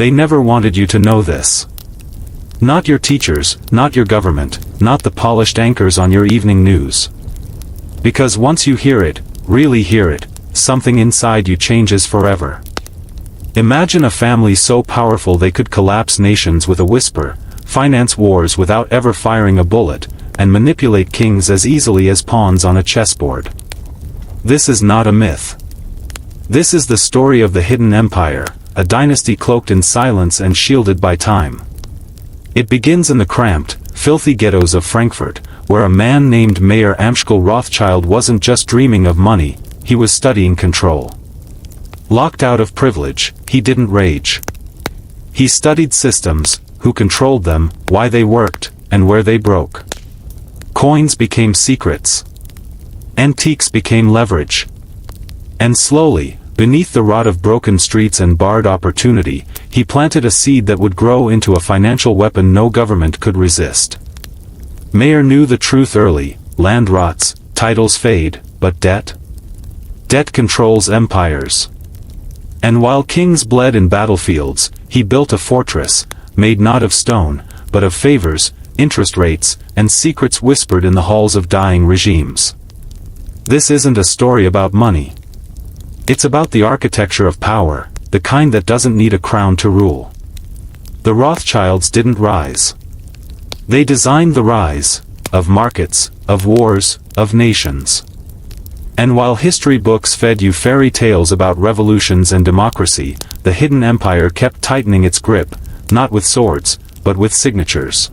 They never wanted you to know this. Not your teachers, not your government, not the polished anchors on your evening news. Because once you hear it, really hear it, something inside you changes forever. Imagine a family so powerful they could collapse nations with a whisper, finance wars without ever firing a bullet, and manipulate kings as easily as pawns on a chessboard. This is not a myth. This is the story of the hidden empire, a dynasty cloaked in silence and shielded by time. It begins in the cramped, filthy ghettos of Frankfurt, where a man named Mayer Amschel Rothschild wasn't just dreaming of money, he was studying control. Locked out of privilege, he didn't rage. He studied systems, who controlled them, why they worked, and where they broke. Coins became secrets. Antiques became leverage. And slowly, beneath the rot of broken streets and barred opportunity, he planted a seed that would grow into a financial weapon no government could resist. Mayer knew the truth early: land rots, titles fade, but debt? Debt controls empires. And while kings bled in battlefields, he built a fortress, made not of stone, but of favors, interest rates, and secrets whispered in the halls of dying regimes. This isn't a story about money. It's about the architecture of power, the kind that doesn't need a crown to rule. The Rothschilds didn't rise. They designed the rise of markets, of wars, of nations. And while history books fed you fairy tales about revolutions and democracy, the hidden empire kept tightening its grip, not with swords, but with signatures.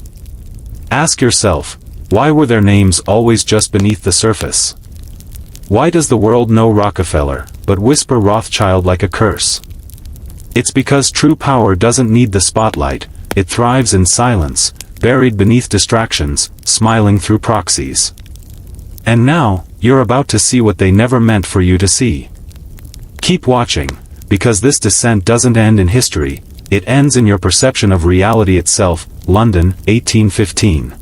Ask yourself, why were their names always just beneath the surface? Why does the world know Rockefeller, but whisper Rothschild like a curse? It's because true power doesn't need the spotlight, it thrives in silence, buried beneath distractions, smiling through proxies. And now, you're about to see what they never meant for you to see. Keep watching, because this descent doesn't end in history, it ends in your perception of reality itself. London, 1815.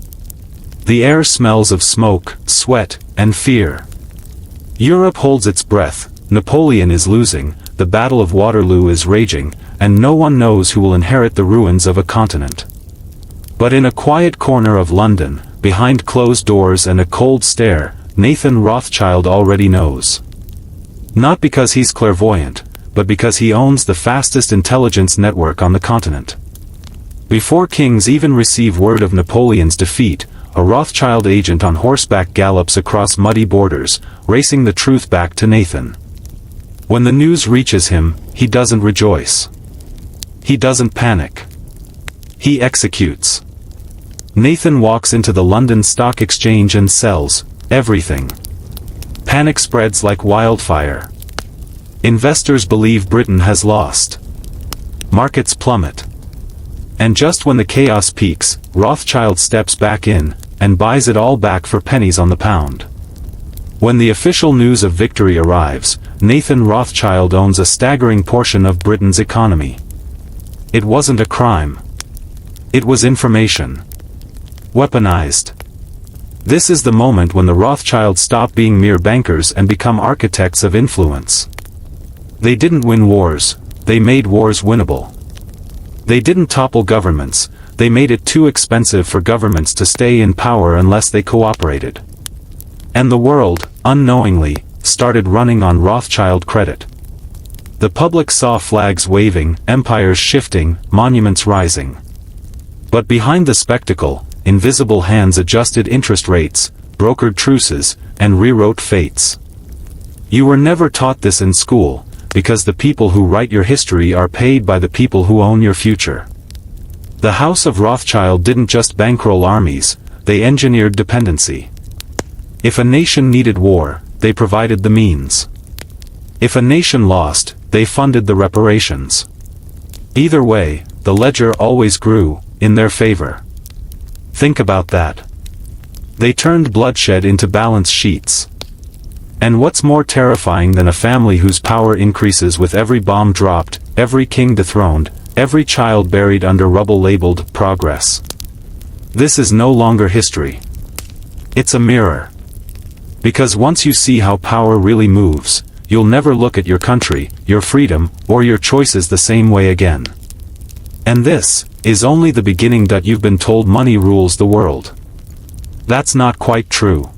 The air smells of smoke, sweat, and fear. Europe holds its breath, Napoleon is losing, the Battle of Waterloo is raging, and no one knows who will inherit the ruins of a continent. But in a quiet corner of London, behind closed doors and a cold stare, Nathan Rothschild already knows. Not because he's clairvoyant, but because he owns the fastest intelligence network on the continent. Before kings even receive word of Napoleon's defeat, a Rothschild agent on horseback gallops across muddy borders, racing the truth back to Nathan. When the news reaches him, he doesn't rejoice. He doesn't panic. He executes. Nathan walks into the London Stock Exchange and sells everything. Panic spreads like wildfire. Investors believe Britain has lost. Markets plummet. And just when the chaos peaks, Rothschild steps back in, and buys it all back for pennies on the pound. When the official news of victory arrives, Nathan Rothschild owns a staggering portion of Britain's economy. It wasn't a crime. It was information. Weaponized. This is the moment when the Rothschilds stop being mere bankers and become architects of influence. They didn't win wars, they made wars winnable. They didn't topple governments, they made it too expensive for governments to stay in power unless they cooperated. And the world, unknowingly, started running on Rothschild credit. The public saw flags waving, empires shifting, monuments rising. But behind the spectacle, invisible hands adjusted interest rates, brokered truces, and rewrote fates. You were never taught this in school, because the people who write your history are paid by the people who own your future. The House of Rothschild didn't just bankroll armies, they engineered dependency. If a nation needed war, they provided the means. If a nation lost, they funded the reparations. Either way, the ledger always grew, in their favor. Think about that. They turned bloodshed into balance sheets. And what's more terrifying than a family whose power increases with every bomb dropped, every king dethroned, every child buried under rubble labeled progress? This is no longer history. It's a mirror. Because once you see how power really moves, you'll never look at your country, your freedom, or your choices the same way again. And this is only the beginning. That you've been told money rules the world. That's not quite true.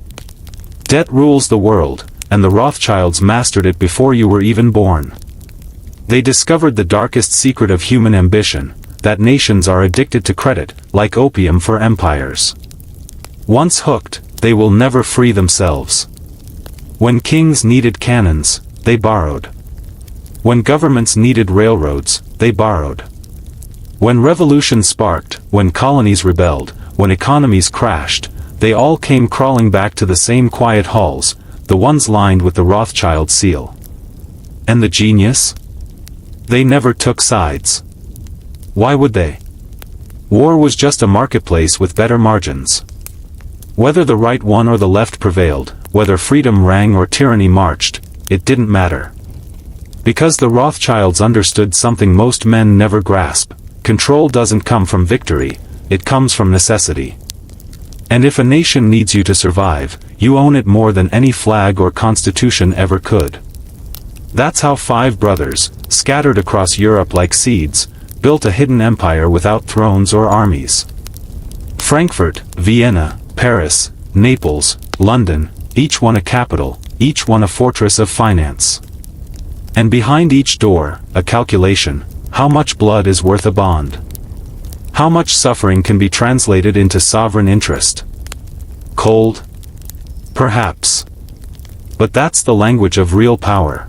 Debt rules the world, and the Rothschilds mastered it before you were even born. They discovered the darkest secret of human ambition, that nations are addicted to credit, like opium for empires. Once hooked, they will never free themselves. When kings needed cannons, they borrowed. When governments needed railroads, they borrowed. When revolutions sparked, when colonies rebelled, when economies crashed, they all came crawling back to the same quiet halls, the ones lined with the Rothschild seal. And the genius? They never took sides. Why would they? War was just a marketplace with better margins. Whether the right won or the left prevailed, whether freedom rang or tyranny marched, it didn't matter. Because the Rothschilds understood something most men never grasp: control doesn't come from victory, it comes from necessity. And if a nation needs you to survive, you own it more than any flag or constitution ever could. That's how 5 brothers, scattered across Europe like seeds, built a hidden empire without thrones or armies. Frankfurt, Vienna, Paris, Naples, London, each one a capital, each one a fortress of finance. And behind each door, a calculation: how much blood is worth a bond? How much suffering can be translated into sovereign interest? Cold? Perhaps. But that's the language of real power.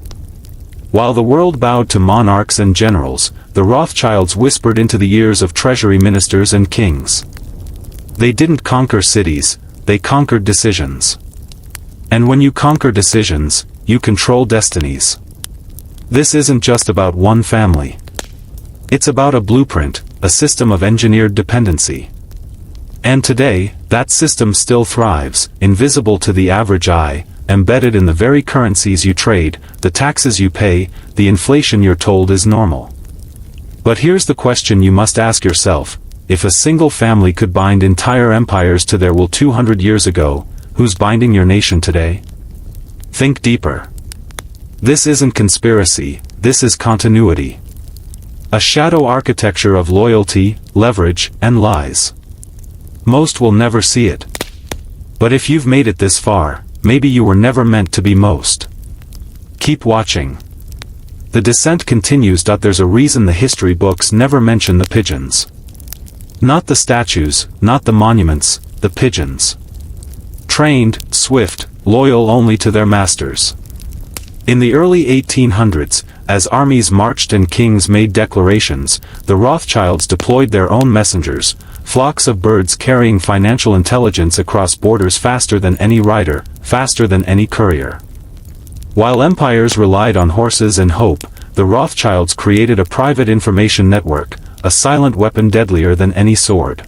While the world bowed to monarchs and generals, the Rothschilds whispered into the ears of treasury ministers and kings. They didn't conquer cities, they conquered decisions. And when you conquer decisions, you control destinies. This isn't just about one family. It's about a blueprint, a system of engineered dependency. And today, that system still thrives, invisible to the average eye, embedded in the very currencies you trade, the taxes you pay, the inflation you're told is normal. But here's the question you must ask yourself: if a single family could bind entire empires to their will 200 years ago, who's binding your nation today? Think deeper. This isn't conspiracy, this is continuity. A shadow architecture of loyalty, leverage, and lies. Most will never see it. But if you've made it this far, maybe you were never meant to be most. Keep watching. The descent continues. There's a reason the history books never mention the pigeons. Not the statues, not the monuments, the pigeons. Trained, swift, loyal only to their masters. In the early 1800s, as armies marched and kings made declarations, the Rothschilds deployed their own messengers, flocks of birds carrying financial intelligence across borders faster than any rider, faster than any courier. While empires relied on horses and hope, the Rothschilds created a private information network, a silent weapon deadlier than any sword.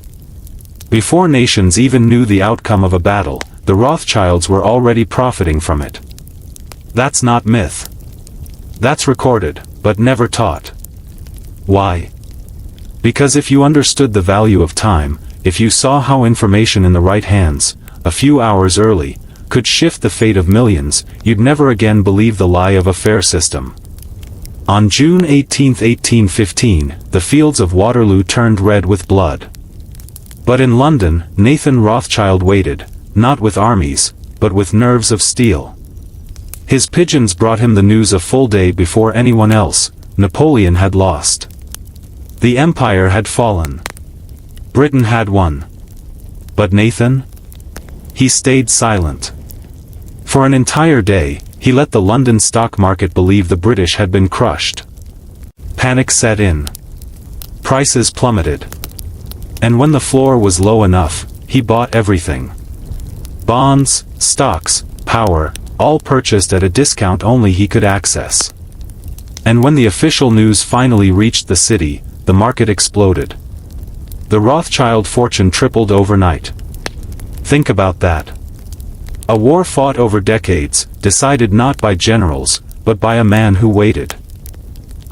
Before nations even knew the outcome of a battle, the Rothschilds were already profiting from it. That's not myth. That's recorded, but never taught. Why? Because if you understood the value of time, if you saw how information in the right hands, a few hours early, could shift the fate of millions, you'd never again believe the lie of a fair system. On June 18, 1815, the fields of Waterloo turned red with blood. But in London, Nathan Rothschild waited, not with armies, but with nerves of steel. His pigeons brought him the news a full day before anyone else: Napoleon had lost. The empire had fallen. Britain had won. But Nathan? He stayed silent. For an entire day, he let the London stock market believe the British had been crushed. Panic set in. Prices plummeted. And when the floor was low enough, he bought everything. Bonds, stocks, power, all purchased at a discount only he could access. And when the official news finally reached the city, the market exploded. The Rothschild fortune tripled overnight. Think about that. A war fought over decades, decided not by generals, but by a man who waited.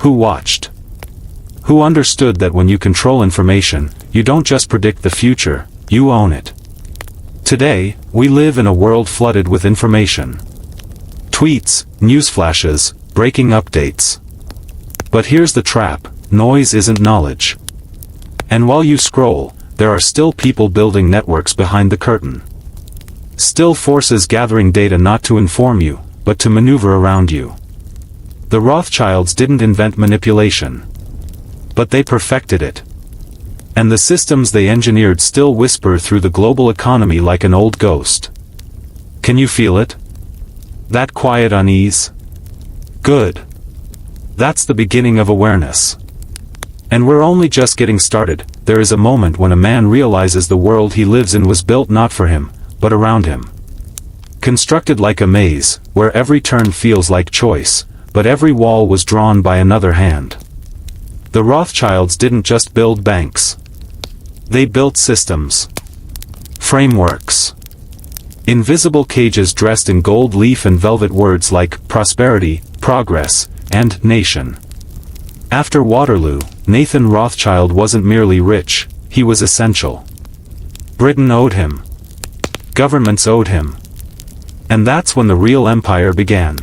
Who watched. Who understood that when you control information, you don't just predict the future, you own it. Today, we live in a world flooded with information. Tweets, newsflashes, breaking updates. But here's the trap: noise isn't knowledge. And while you scroll, there are still people building networks behind the curtain. Still forces gathering data not to inform you, but to maneuver around you. The Rothschilds didn't invent manipulation, but they perfected it. And the systems they engineered still whisper through the global economy like an old ghost. Can you feel it? That quiet unease? Good. That's the beginning of awareness. And we're only just getting started. There is a moment when a man realizes the world he lives in was built not for him, but around him. Constructed like a maze, where every turn feels like choice, but every wall was drawn by another hand. The Rothschilds didn't just build banks. They built systems. Frameworks. Invisible cages dressed in gold leaf and velvet words like prosperity, progress, and nation. After Waterloo, Nathan Rothschild wasn't merely rich, he was essential. Britain owed him. Governments owed him. And that's when the real empire began.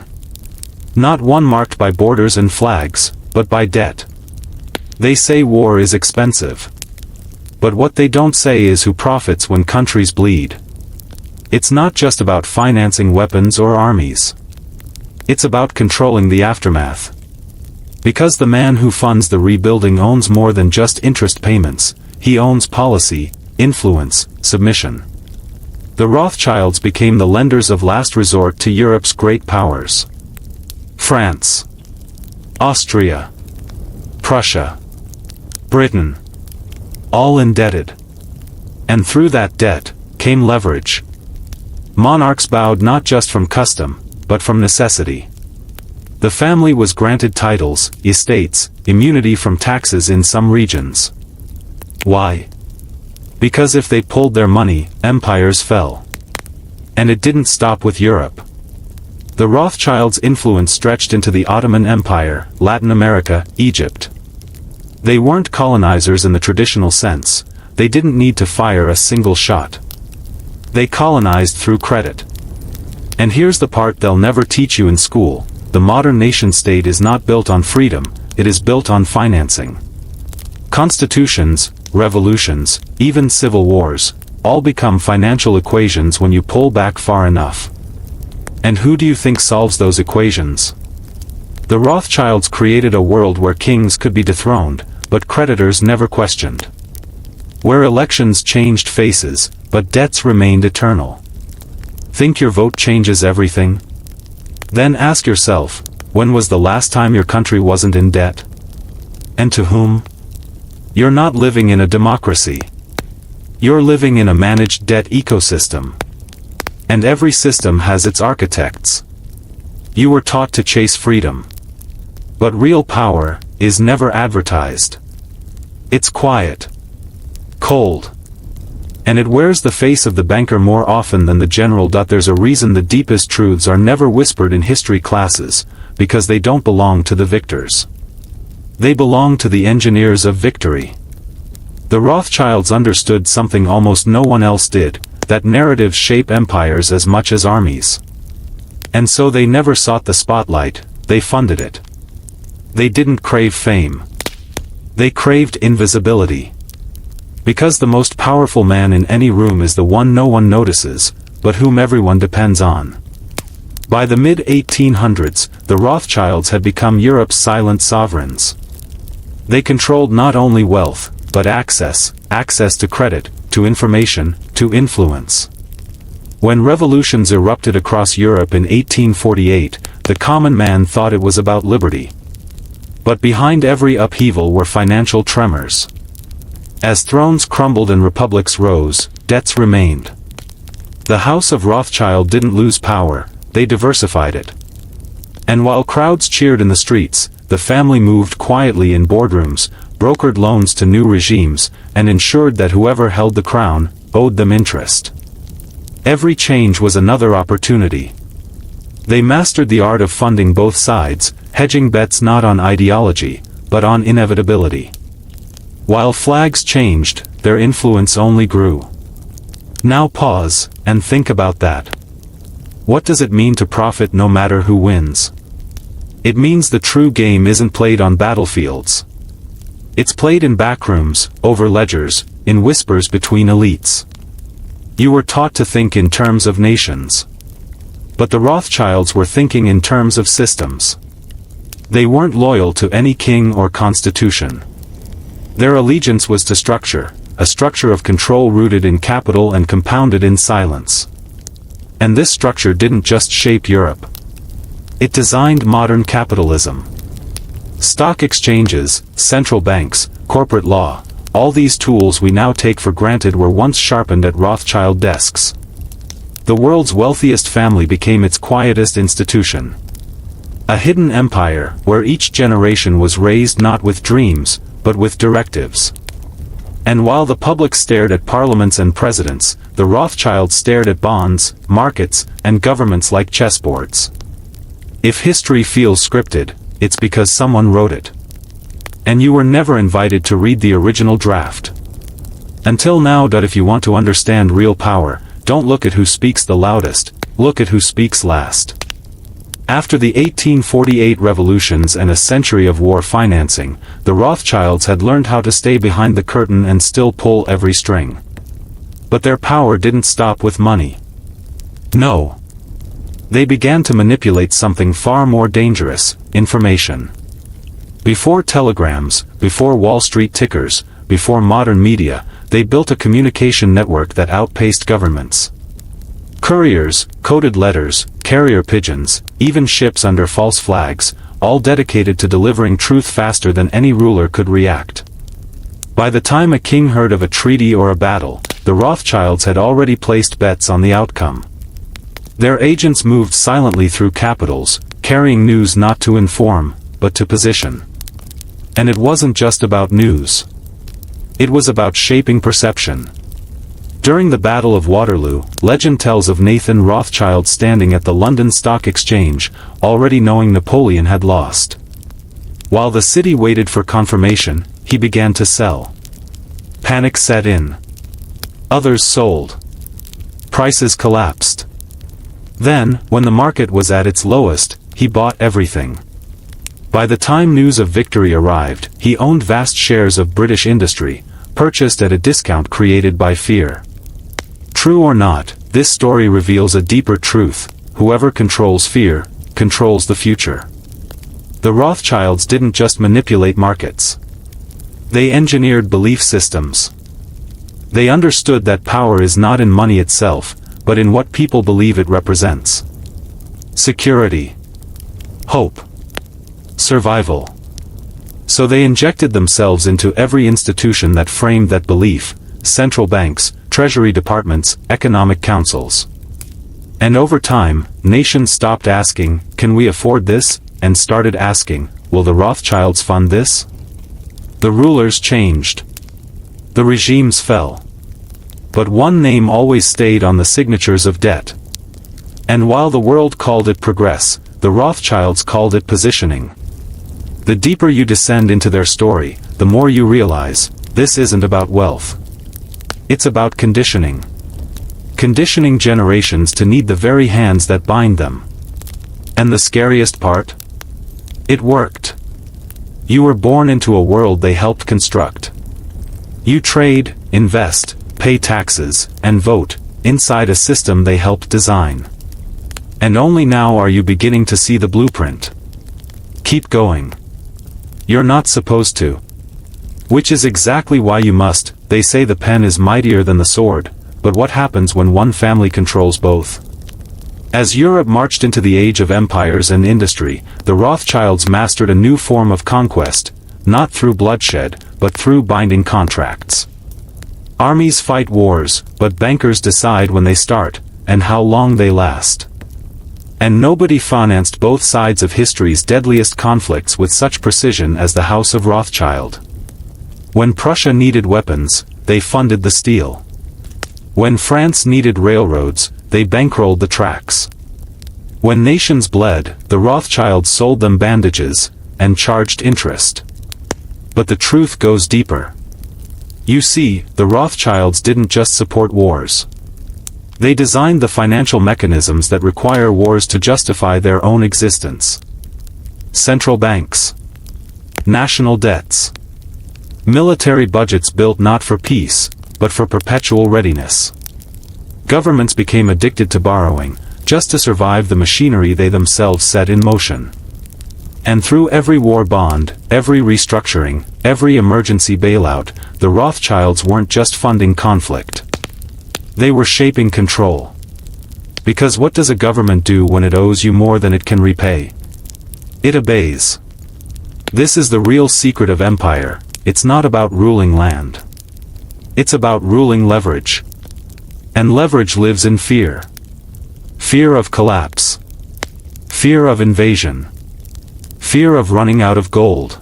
Not one marked by borders and flags, but by debt. They say war is expensive. But what they don't say is who profits when countries bleed. It's not just about financing weapons or armies. It's about controlling the aftermath. Because the man who funds the rebuilding owns more than just interest payments, he owns policy, influence, submission. The Rothschilds became the lenders of last resort to Europe's great powers. France, Austria, Prussia, Britain, all indebted. And through that debt, came leverage. Monarchs bowed not just from custom, but from necessity. The family was granted titles, estates, immunity from taxes in some regions. Why? Because if they pulled their money, empires fell. And it didn't stop with Europe. The Rothschilds' influence stretched into the Ottoman Empire, Latin America, Egypt. They weren't colonizers in the traditional sense. They didn't need to fire a single shot. They colonized through credit. And here's the part they'll never teach you in school. The modern nation-state is not built on freedom, it is built on financing. Constitutions, revolutions, even civil wars, all become financial equations when you pull back far enough. And who do you think solves those equations? The Rothschilds created a world where kings could be dethroned, but creditors never questioned. Where elections changed faces, but debts remained eternal. Think your vote changes everything? Then ask yourself, when was the last time your country wasn't in debt? And to whom? You're not living in a democracy. You're living in a managed debt ecosystem. And every system has its architects. You were taught to chase freedom. But real power is never advertised. It's quiet. Cold. And it wears the face of the banker more often than the general. There's a reason the deepest truths are never whispered in history classes, because they don't belong to the victors. They belong to the engineers of victory. The Rothschilds understood something almost no one else did, that narratives shape empires as much as armies. And so they never sought the spotlight, they funded it. They didn't crave fame. They craved invisibility. Because the most powerful man in any room is the one no one notices, but whom everyone depends on. By the mid-1800s, the Rothschilds had become Europe's silent sovereigns. They controlled not only wealth, but access to credit, to information, to influence. When revolutions erupted across Europe in 1848, the common man thought it was about liberty. But behind every upheaval were financial tremors. As thrones crumbled and republics rose, debts remained. The House of Rothschild didn't lose power, they diversified it. And while crowds cheered in the streets, the family moved quietly in boardrooms, brokered loans to new regimes, and ensured that whoever held the crown owed them interest. Every change was another opportunity. They mastered the art of funding both sides, hedging bets not on ideology, but on inevitability. While flags changed, their influence only grew. Now pause, and think about that. What does it mean to profit no matter who wins? It means the true game isn't played on battlefields. It's played in backrooms, over ledgers, in whispers between elites. You were taught to think in terms of nations. But the Rothschilds were thinking in terms of systems. They weren't loyal to any king or constitution. Their allegiance was to structure, a structure of control rooted in capital and compounded in silence. And this structure didn't just shape Europe. It designed modern capitalism. Stock exchanges, central banks, corporate law, all these tools we now take for granted were once sharpened at Rothschild desks. The world's wealthiest family became its quietest institution. A hidden empire, where each generation was raised not with dreams, but with directives. And while the public stared at parliaments and presidents, the Rothschilds stared at bonds, markets, and governments like chessboards. If history feels scripted, it's because someone wrote it. And you were never invited to read the original draft. Until now. If you want to understand real power, don't look at who speaks the loudest, look at who speaks last. After the 1848 revolutions and a century of war financing, the Rothschilds had learned how to stay behind the curtain and still pull every string. But their power didn't stop with money. No. They began to manipulate something far more dangerous: information. Before telegrams, before Wall Street tickers, before modern media, they built a communication network that outpaced governments. Couriers, coded letters, carrier pigeons, even ships under false flags, all dedicated to delivering truth faster than any ruler could react. By the time a king heard of a treaty or a battle, the Rothschilds had already placed bets on the outcome. Their agents moved silently through capitals, carrying news not to inform, but to position. And it wasn't just about news. It was about shaping perception. During the Battle of Waterloo, legend tells of Nathan Rothschild standing at the London Stock Exchange, already knowing Napoleon had lost. While the city waited for confirmation, he began to sell. Panic set in. Others sold. Prices collapsed. Then, when the market was at its lowest, he bought everything. By the time news of victory arrived, he owned vast shares of British industry, purchased at a discount created by fear. True or not, this story reveals a deeper truth: whoever controls fear, controls the future. The Rothschilds didn't just manipulate markets. They engineered belief systems. They understood that power is not in money itself, but in what people believe it represents. Security. Hope. Survival. So they injected themselves into every institution that framed that belief: central banks, treasury departments, economic councils. And over time, nations stopped asking, "Can we afford this?" and started asking, "Will the Rothschilds fund this?" The rulers changed. The regimes fell. But one name always stayed on the signatures of debt. And while the world called it progress, the Rothschilds called it positioning. The deeper you descend into their story, the more you realize, this isn't about wealth. It's about conditioning. Conditioning generations to need the very hands that bind them. And the scariest part? It worked. You were born into a world they helped construct. You trade, invest, pay taxes, and vote, inside a system they helped design. And only now are you beginning to see the blueprint. Keep going. You're not supposed to. Which is exactly why you must. They say the pen is mightier than the sword, but what happens when one family controls both? As Europe marched into the age of empires and industry, the Rothschilds mastered a new form of conquest, not through bloodshed, but through binding contracts. Armies fight wars, but bankers decide when they start, and how long they last. And nobody financed both sides of history's deadliest conflicts with such precision as the House of Rothschild. When Prussia needed weapons, they funded the steel. When France needed railroads, they bankrolled the tracks. When nations bled, the Rothschilds sold them bandages, and charged interest. But the truth goes deeper. You see, the Rothschilds didn't just support wars. They designed the financial mechanisms that require wars to justify their own existence. Central banks. National debts. Military budgets built not for peace, but for perpetual readiness. Governments became addicted to borrowing, just to survive the machinery they themselves set in motion. And through every war bond, every restructuring, every emergency bailout, the Rothschilds weren't just funding conflict. They were shaping control. Because what does a government do when it owes you more than it can repay? It obeys. This is the real secret of empire. It's not about ruling land. It's about ruling leverage. And leverage lives in fear. Fear of collapse. Fear of invasion. Fear of running out of gold.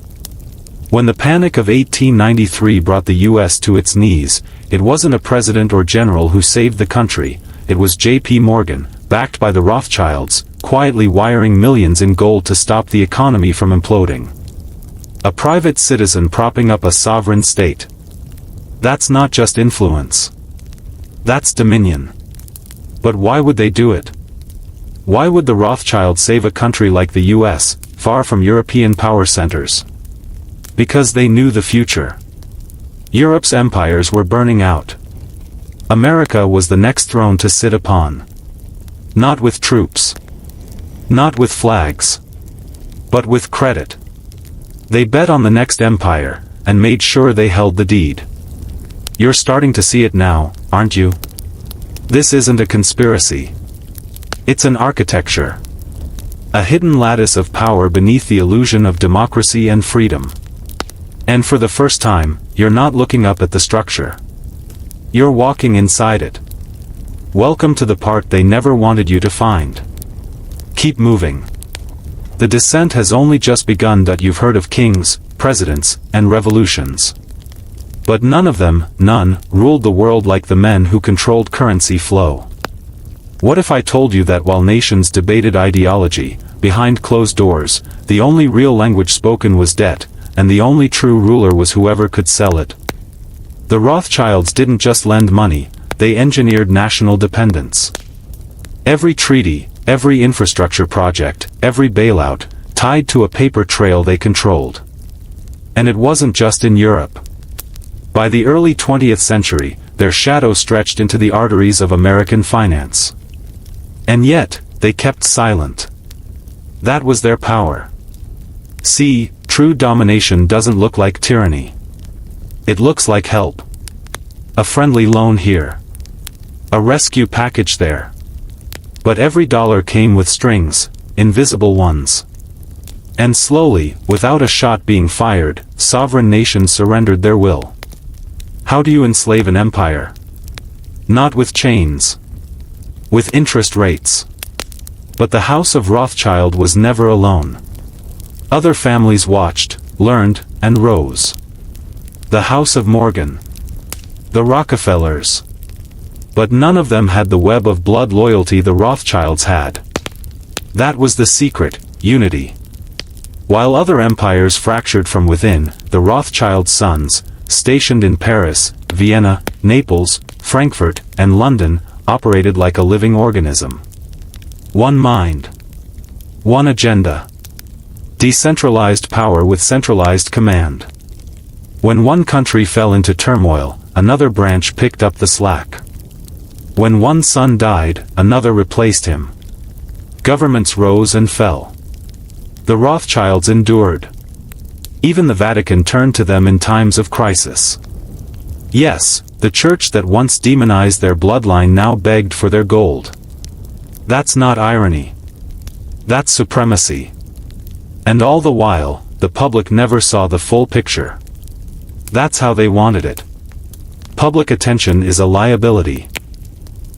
When the Panic of 1893 brought the U.S. to its knees, it wasn't a president or general who saved the country, it was J.P. Morgan, backed by the Rothschilds, quietly wiring millions in gold to stop the economy from imploding. A private citizen propping up a sovereign state. That's not just influence. That's dominion. But why would they do it? Why would the Rothschilds save a country like the U.S., far from European power centers? Because they knew the future. Europe's empires were burning out. America was the next throne to sit upon. Not with troops. Not with flags. But with credit. They bet on the next empire, and made sure they held the deed. You're starting to see it now, aren't you? This isn't a conspiracy. It's an architecture. A hidden lattice of power beneath the illusion of democracy and freedom. And for the first time, you're not looking up at the structure. You're walking inside it. Welcome to the part they never wanted you to find. Keep moving. The descent has only just begun. That you've heard of kings, presidents, and revolutions. But none of them, ruled the world like the men who controlled currency flow. What if I told you that while nations debated ideology, behind closed doors, the only real language spoken was debt, and the only true ruler was whoever could sell it? The Rothschilds didn't just lend money, they engineered national dependence. Every treaty, every infrastructure project, every bailout, tied to a paper trail they controlled. And it wasn't just in Europe. By the early 20th century, their shadow stretched into the arteries of American finance. And yet, they kept silent. That was their power. See, true domination doesn't look like tyranny. It looks like help. A friendly loan here. A rescue package there. But every dollar came with strings, invisible ones. And slowly, without a shot being fired, sovereign nations surrendered their will. How do you enslave an empire? Not with chains. With interest rates. But the House of Rothschild was never alone. Other families watched, learned, and rose. The House of Morgan. The Rockefellers. But none of them had the web of blood loyalty the Rothschilds had. That was the secret, unity. While other empires fractured from within, the Rothschild sons, stationed in Paris, Vienna, Naples, Frankfurt, and London, operated like a living organism. One mind. One agenda. Decentralized power with centralized command. When one country fell into turmoil, another branch picked up the slack. When one son died, another replaced him. Governments rose and fell. The Rothschilds endured. Even the Vatican turned to them in times of crisis. Yes, the church that once demonized their bloodline now begged for their gold. That's not irony. That's supremacy. And all the while, the public never saw the full picture. That's how they wanted it. Public attention is a liability.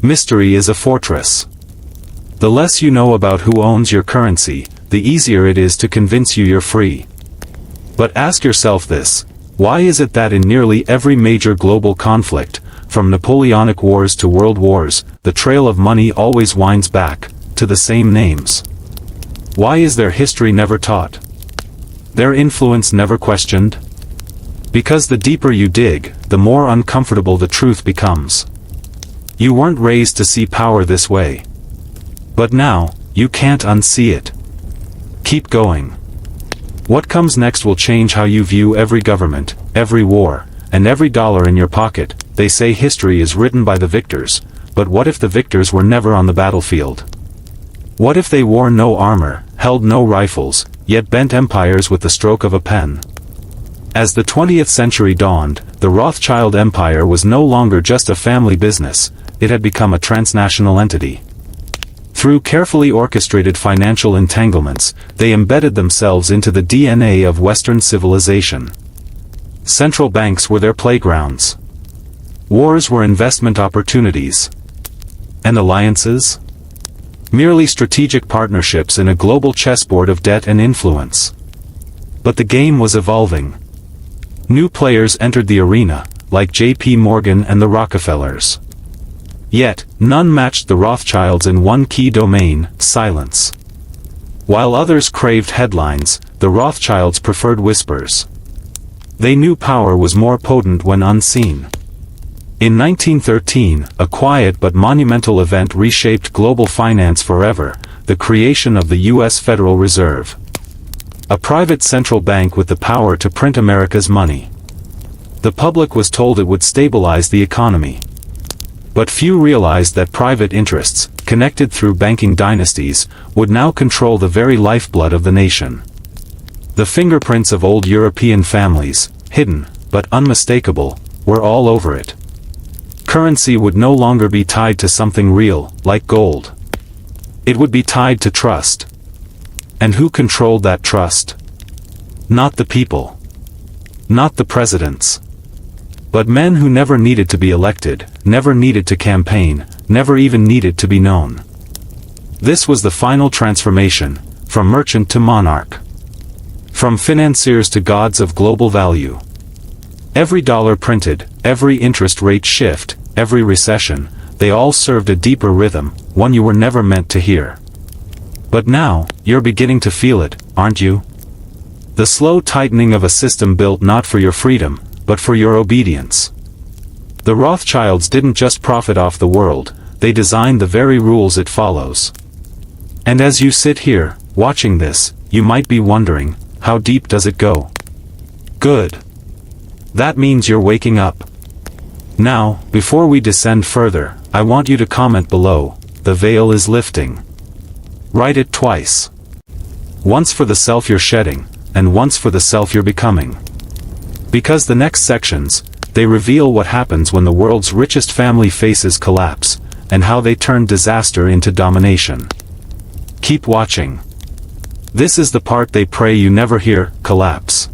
Mystery is a fortress. The less you know about who owns your currency, the easier it is to convince you you're free. But ask yourself this: why is it that in nearly every major global conflict, from Napoleonic wars to world wars, the trail of money always winds back to the same names? Why is their history never taught? Their influence never questioned? Because the deeper you dig, the more uncomfortable the truth becomes. You weren't raised to see power this way. But now, you can't unsee it. Keep going. What comes next will change how you view every government, every war, and every dollar in your pocket. They say history is written by the victors, but what if the victors were never on the battlefield? What if they wore no armor, held no rifles, yet bent empires with the stroke of a pen? As the 20th century dawned, the Rothschild Empire was no longer just a family business, it had become a transnational entity. Through carefully orchestrated financial entanglements, they embedded themselves into the DNA of Western civilization. Central banks were their playgrounds. Wars were investment opportunities. And alliances? Merely strategic partnerships in a global chessboard of debt and influence. But the game was evolving. New players entered the arena, like J.P. Morgan and the Rockefellers. Yet, none matched the Rothschilds in one key domain: silence. While others craved headlines, the Rothschilds preferred whispers. They knew power was more potent when unseen. In 1913, a quiet but monumental event reshaped global finance forever: the creation of the U.S. Federal Reserve. A private central bank with the power to print America's money. The public was told it would stabilize the economy. But few realized that private interests, connected through banking dynasties, would now control the very lifeblood of the nation. The fingerprints of old European families, hidden, but unmistakable, were all over it. Currency would no longer be tied to something real, like gold. It would be tied to trust. And who controlled that trust? Not the people. Not the presidents. But men who never needed to be elected, never needed to campaign, never even needed to be known. This was the final transformation, from merchant to monarch. From financiers to gods of global value. Every dollar printed, every interest rate shift, every recession, they all served a deeper rhythm, one you were never meant to hear. But now, you're beginning to feel it, aren't you? The slow tightening of a system built not for your freedom, but for your obedience. The Rothschilds didn't just profit off the world, they designed the very rules it follows. And as you sit here, watching this, you might be wondering, how deep does it go? Good. That means you're waking up. Now, before we descend further, I want you to comment below: the veil is lifting. Write it twice. Once for the self you're shedding, and once for the self you're becoming. Because the next sections, they reveal what happens when the world's richest family faces collapse, and how they turn disaster into domination. Keep watching. This is the part they pray you never hear: collapse.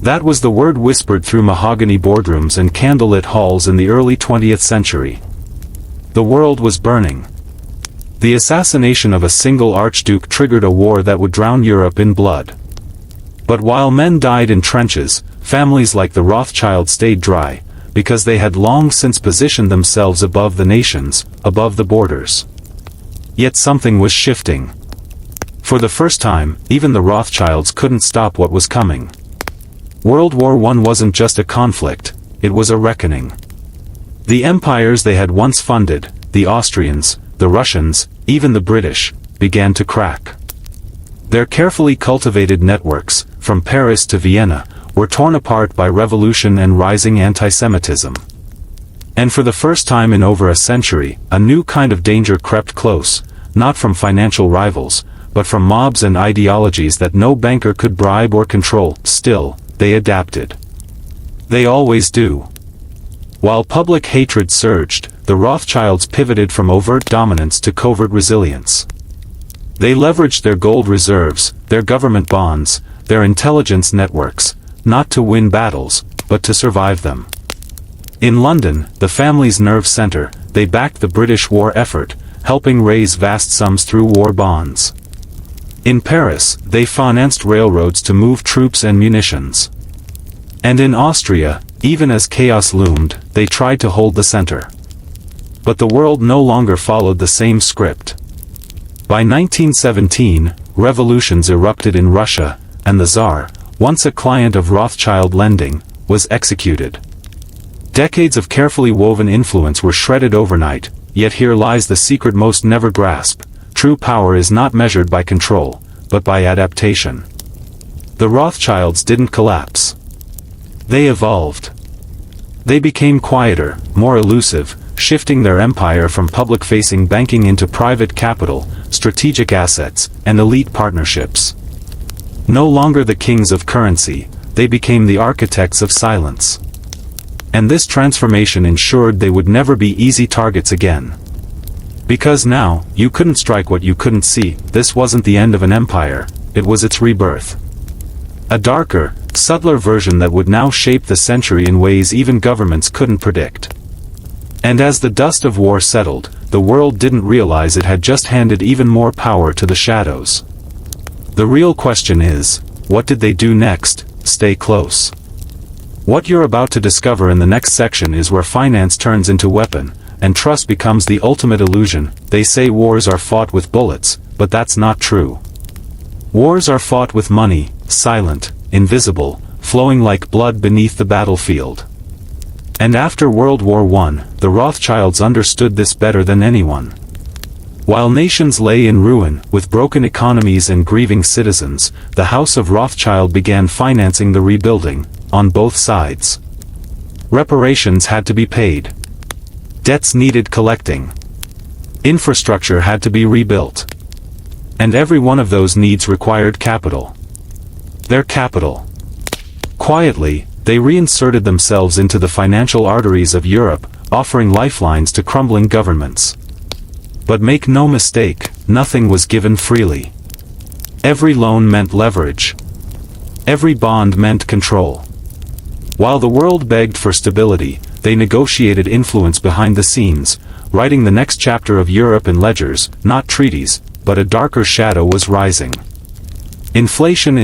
That was the word whispered through mahogany boardrooms and candlelit halls in the early 20th century. The world was burning. The assassination of a single archduke triggered a war that would drown Europe in blood. But while men died in trenches, families like the Rothschilds stayed dry, because they had long since positioned themselves above the nations, above the borders. Yet something was shifting. For the first time, even the Rothschilds couldn't stop what was coming. World War I wasn't just a conflict, it was a reckoning. The empires they had once funded, the Austrians, the Russians, even the British, began to crack. Their carefully cultivated networks, from Paris to Vienna, were torn apart by revolution and rising anti-Semitism. And for the first time in over a century, a new kind of danger crept close, not from financial rivals, but from mobs and ideologies that no banker could bribe or control. Still, they adapted. They always do. While public hatred surged, the Rothschilds pivoted from overt dominance to covert resilience. They leveraged their gold reserves, their government bonds, their intelligence networks, not to win battles, but to survive them. In London, the family's nerve center, they backed the British war effort, helping raise vast sums through war bonds. In Paris, they financed railroads to move troops and munitions. And in Austria, even as chaos loomed, they tried to hold the center. But the world no longer followed the same script. By 1917, revolutions erupted in Russia, and the Tsar, once a client of Rothschild lending, was executed. Decades of carefully woven influence were shredded overnight, yet here lies the secret most never grasp: true power is not measured by control, but by adaptation. The Rothschilds didn't collapse. They evolved. They became quieter, more elusive, shifting their empire from public-facing banking into private capital, strategic assets, and elite partnerships. No longer the kings of currency, they became the architects of silence. And this transformation ensured they would never be easy targets again. Because now, you couldn't strike what you couldn't see. This wasn't the end of an empire, it was its rebirth. A darker, subtler version that would now shape the century in ways even governments couldn't predict. And as the dust of war settled, the world didn't realize it had just handed even more power to the shadows. The real question is, what did they do next? Stay close. What you're about to discover in the next section is where finance turns into weapon, and trust becomes the ultimate illusion. They say wars are fought with bullets, but that's not true. Wars are fought with money, silent, invisible, flowing like blood beneath the battlefield. And after World War I, the Rothschilds understood this better than anyone. While nations lay in ruin, with broken economies and grieving citizens, the House of Rothschild began financing the rebuilding, on both sides. Reparations had to be paid. Debts needed collecting. Infrastructure had to be rebuilt. And every one of those needs required capital. Their capital. Quietly, they reinserted themselves into the financial arteries of Europe, offering lifelines to crumbling governments. But make no mistake, nothing was given freely. Every loan meant leverage. Every bond meant control. While the world begged for stability, they negotiated influence behind the scenes, writing the next chapter of Europe in ledgers, not treaties, but a darker shadow was rising. Inflation